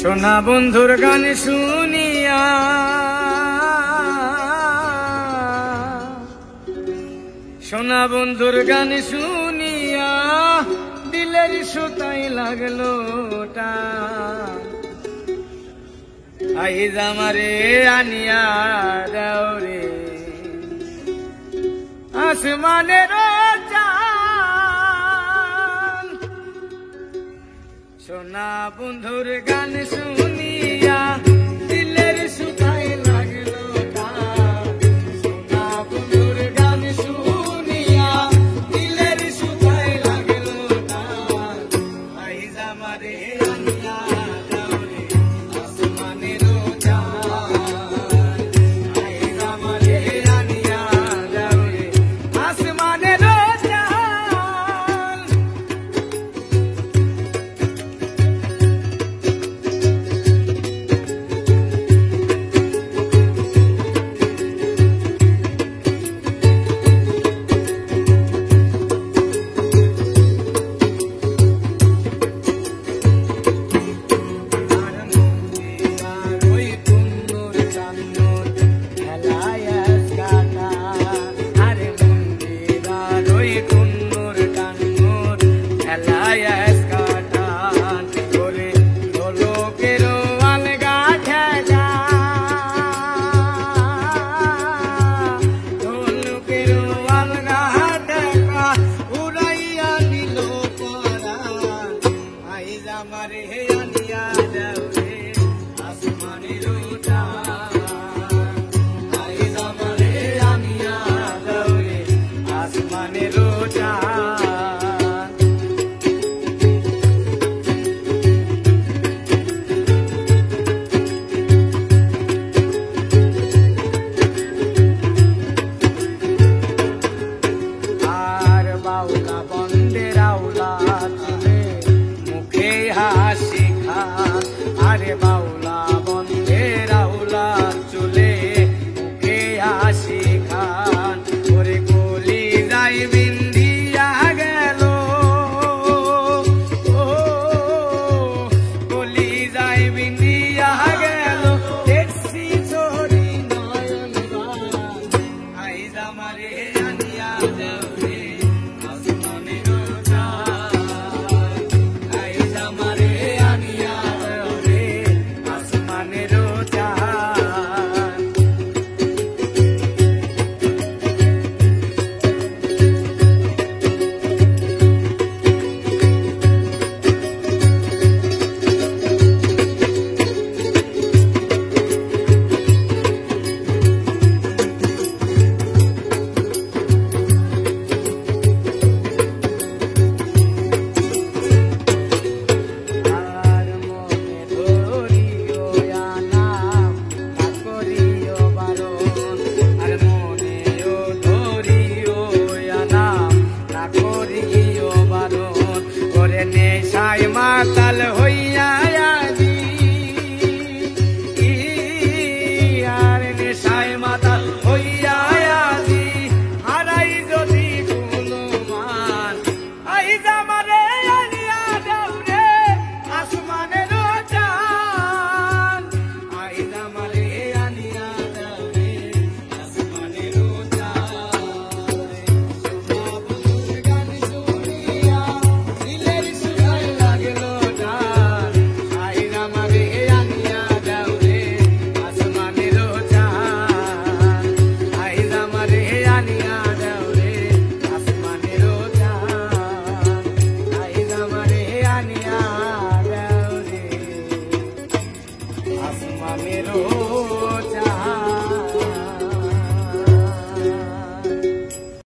সোনা বন্ধুর গান শুনিয়া সোনা বন্ধুর গান শুনিয়া দিলের সুতাই লাগলো আইজ আমারে আনিয়া দাও রে আসমানের চাঁদ। সোনা বন্ধুর গান শুনিয়া দিলের সুতাই লাগলো সোনা বন্ধুর গান শুনিয়া দিলের সুতাই লাগলো আইজ আমারে আনিয়া দাও রে আসমানের চাঁদ। আইজ আমারে আনিয়া দাও রে আসমানের মাতাল হইয়া আজি আর নেশায় মাতাল হইয়া আজি হারাই যদি কোনো মান আইজ আমারে আনিয়া দাও রে আসমানের চাঁদ। আইজ আমারে আনিয়া দাও রে আসমানের আসমানের